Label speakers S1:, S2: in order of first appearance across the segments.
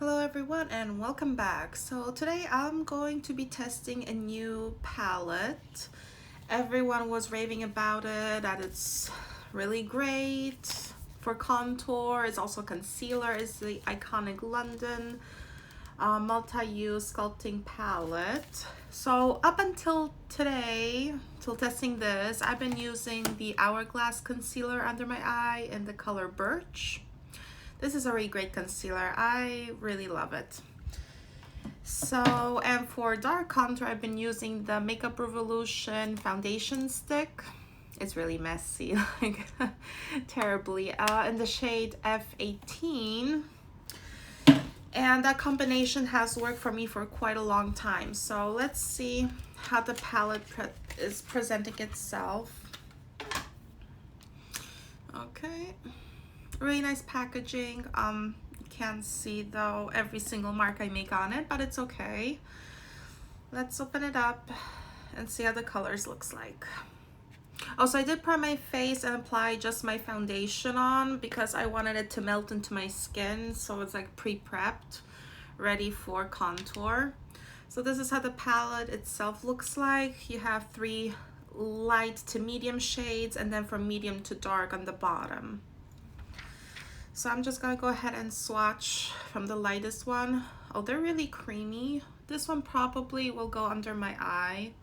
S1: Hello everyone and welcome back. So today I'm going to be testing a new palette. Everyone was raving about it, that it's really great for contour. It's also concealer. It's the iconic London multi-use sculpting palette. So up until today, till testing this, I've been using the Hourglass concealer under my eye in the color Birch. This is a really great concealer. I really love it. So, and for dark contour, I've been using the Makeup Revolution foundation stick. It's really messy, like terribly, in the shade F18. And that combination has worked for me for quite a long time. So let's see how the palette is presenting itself. Okay. Really nice packaging. You can't see though every single mark I make on it, but it's okay. Let's open it up and see how the colors looks like. Also, I did prep my face and apply just my foundation on because I wanted it to melt into my skin, so it's like pre-prepped, ready for contour. So this is how the palette itself looks like. You have 3 light to medium shades and then from medium to dark on the bottom. So I'm just gonna go ahead and swatch from the lightest one. Oh, they're really creamy. This one probably will go under my eye.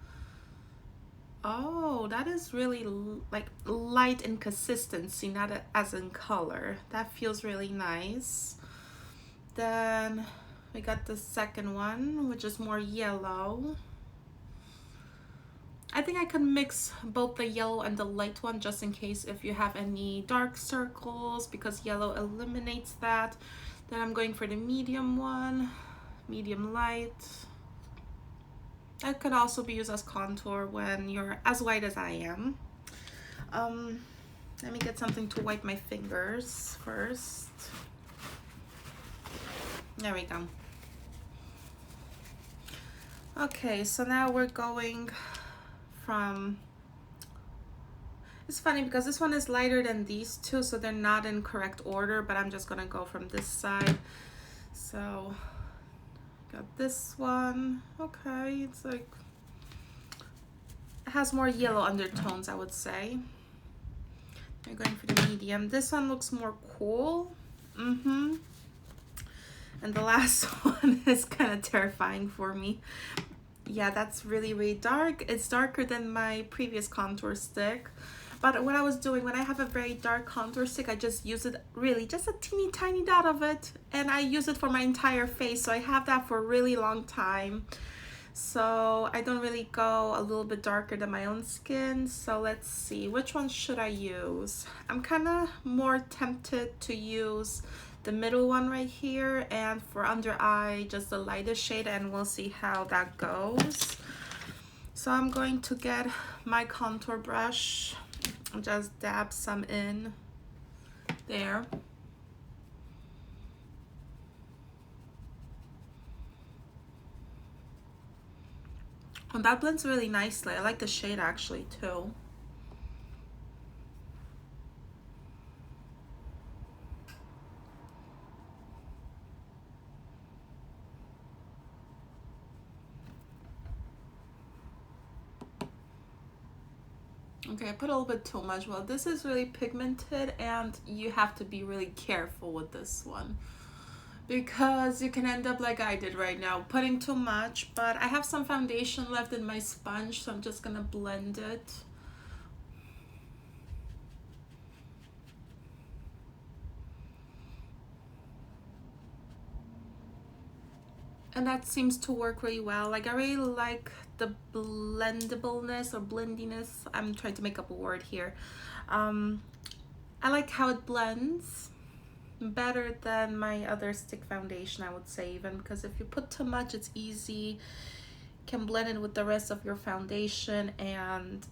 S1: Oh, that is really like light in consistency, not as in color. That feels really nice. Then we got the second one, which is more yellow. I think I could mix both the yellow and the light one just in case if you have any dark circles, because yellow eliminates that. Then I'm going for the medium one, medium light. That could also be used as contour when you're as white as I am. Let me get something to wipe my fingers first. There we go. Okay, so now we're going from, it's funny because this one is lighter than these two, so they're not in correct order, but I'm just gonna go from this side. So got this one. Okay, it's like, it has more yellow undertones, I would say. I'm going for the medium. This one looks more cool. And the last one is kind of terrifying for me. Yeah, that's really, really dark. It's darker than my previous contour stick. But what I was doing, when I have a very dark contour stick, I just use it really, just a teeny tiny dot of it. And I use it for my entire face. So I have that for a really long time. So I don't really go a little bit darker than my own skin. So let's see, which one should I use? I'm kind of more tempted to use the middle one right here, and for under eye just the lightest shade, and we'll see how that goes. So I'm going to get my contour brush and just dab some in there. And that blends really nicely. I like the shade actually too. Okay, I put a little bit too much. Well, this is really pigmented and you have to be really careful with this one because you can end up like I did right now, putting too much. But I have some foundation left in my sponge, so I'm just gonna blend it. And that seems to work really well. Like, I really like the blendableness or blendiness. I'm trying to make up a word here. I like how it blends better than my other stick foundation, I would say, even because if you put too much, it's easy, can blend it with the rest of your foundation, and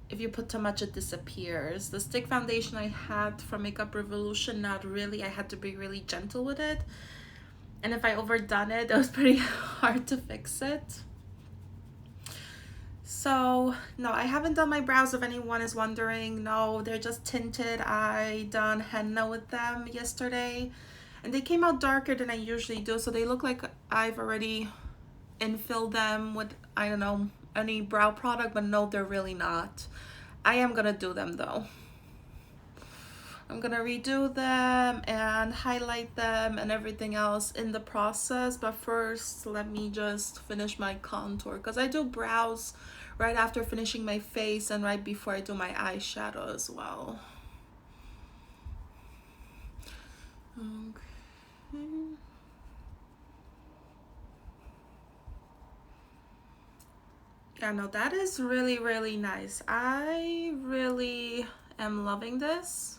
S1: if you put too much, it disappears. The stick foundation I had from Makeup Revolution, not really. I had to be really gentle with it. And if I overdone it, it was pretty hard to fix it. So, no, I haven't done my brows if anyone is wondering. No, they're just tinted. I done henna with them yesterday. And they came out darker than I usually do, so they look like I've already infilled them with, I don't know, any brow product, but no, they're really not. I am gonna do them though. I'm gonna redo them and highlight them and everything else in the process, but first let me just finish my contour, because I do brows right after finishing my face and right before I do my eyeshadow as well. Okay. Yeah, no, that is really, really nice. I really am loving this.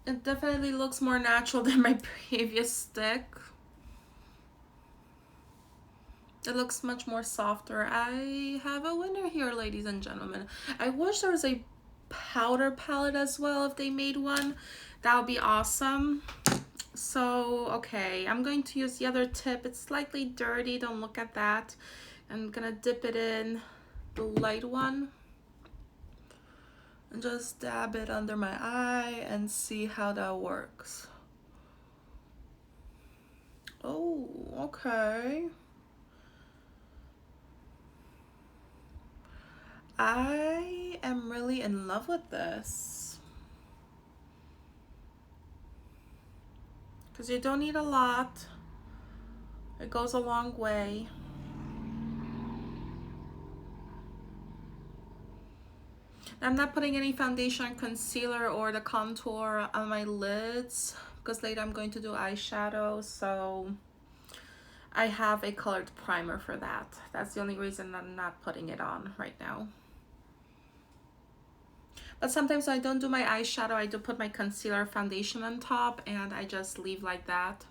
S1: It definitely looks more natural than my previous stick. It looks much more softer. I have a winner here, ladies and gentlemen. I wish there was a powder palette as well. If they made one, that would be awesome. So, okay, I'm going to use the other tip. It's slightly dirty, don't look at that. I'm gonna dip it in the light one and just dab it under my eye and see how that works. Oh, okay. I am really in love with this, because you don't need a lot. It goes a long way. I'm not putting any foundation, concealer, or the contour on my lids because later I'm going to do eyeshadow, so I have a colored primer for that. That's the only reason I'm not putting it on right now. But sometimes when I don't do my eyeshadow, I do put my concealer foundation on top and I just leave like that.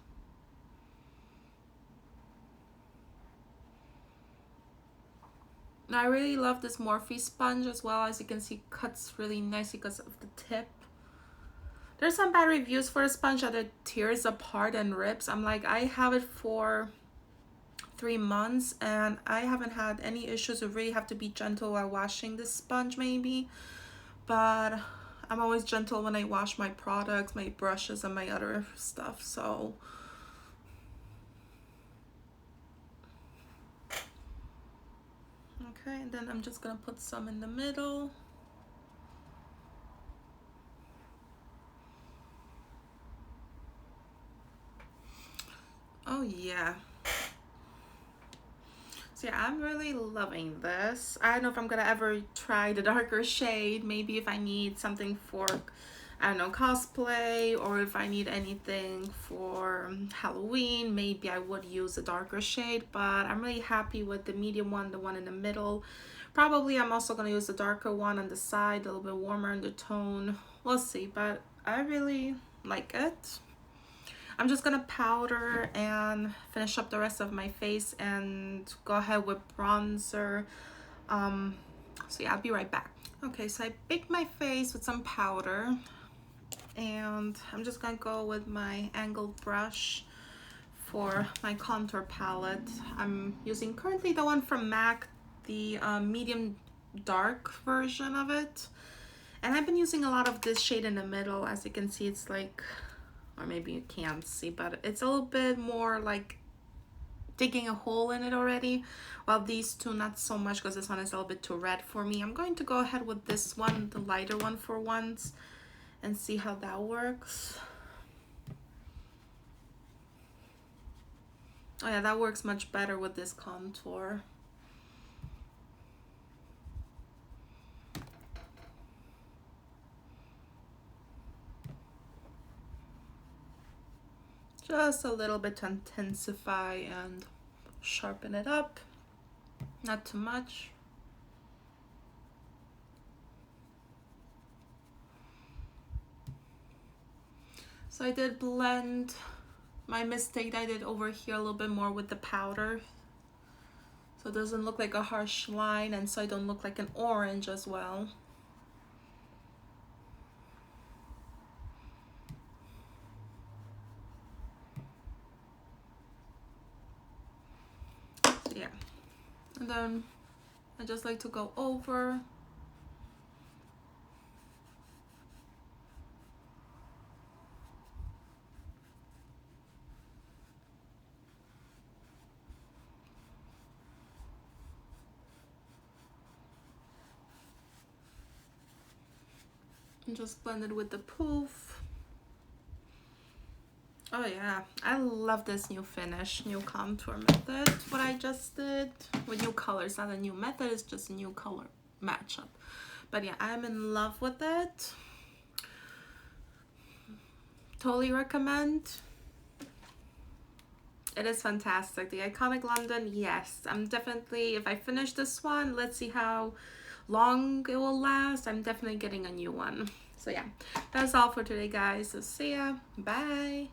S1: I really love this Morphe sponge as well. As you can see, cuts really nicely because of the tip. There's some bad reviews for the sponge that it tears apart and rips. I'm like, I have it for 3 months and I haven't had any issues. You really have to be gentle while washing this sponge maybe. But I'm always gentle when I wash my products, my brushes, and my other stuff, so. Okay, and then I'm just gonna put some in the middle. Oh yeah. So yeah, I'm really loving this. I don't know if I'm gonna ever try the darker shade. Maybe if I need something for, I don't know, cosplay, or if I need anything for Halloween, maybe I would use a darker shade, but I'm really happy with the medium one, the one in the middle. Probably I'm also gonna use the darker one on the side, a little bit warmer in the tone. We'll see, but I really like it. I'm just gonna powder and finish up the rest of my face and go ahead with bronzer. So yeah, I'll be right back. Okay, so I baked my face with some powder and I'm just gonna go with my angled brush for my contour palette. I'm using currently the one from MAC, the medium dark version of it. And I've been using a lot of this shade in the middle. As you can see, it's like, or maybe you can't see, but it's a little bit more like digging a hole in it already, while these two not so much because this one is a little bit too red for me. I'm going to go ahead with this one, the lighter one, for once and see how that works. Oh yeah, that works much better with this contour. Just a little bit to intensify and sharpen it up, not too much. So I did blend my mistake I did over here a little bit more with the powder, so it doesn't look like a harsh line, and so I don't look like an orange as well. So yeah, and then I just like to go over . And just blend it with the poof. Oh yeah, I love this new finish, new contour method, what I just did. With new colors, not a new method, it's just a new color matchup. But yeah, I'm in love with it. Totally recommend. It is fantastic. The Iconic London, yes. I'm definitely, if I finish this one, let's see how long it will last. I'm definitely getting a new one. So yeah, that's all for today, guys. So see ya. Bye.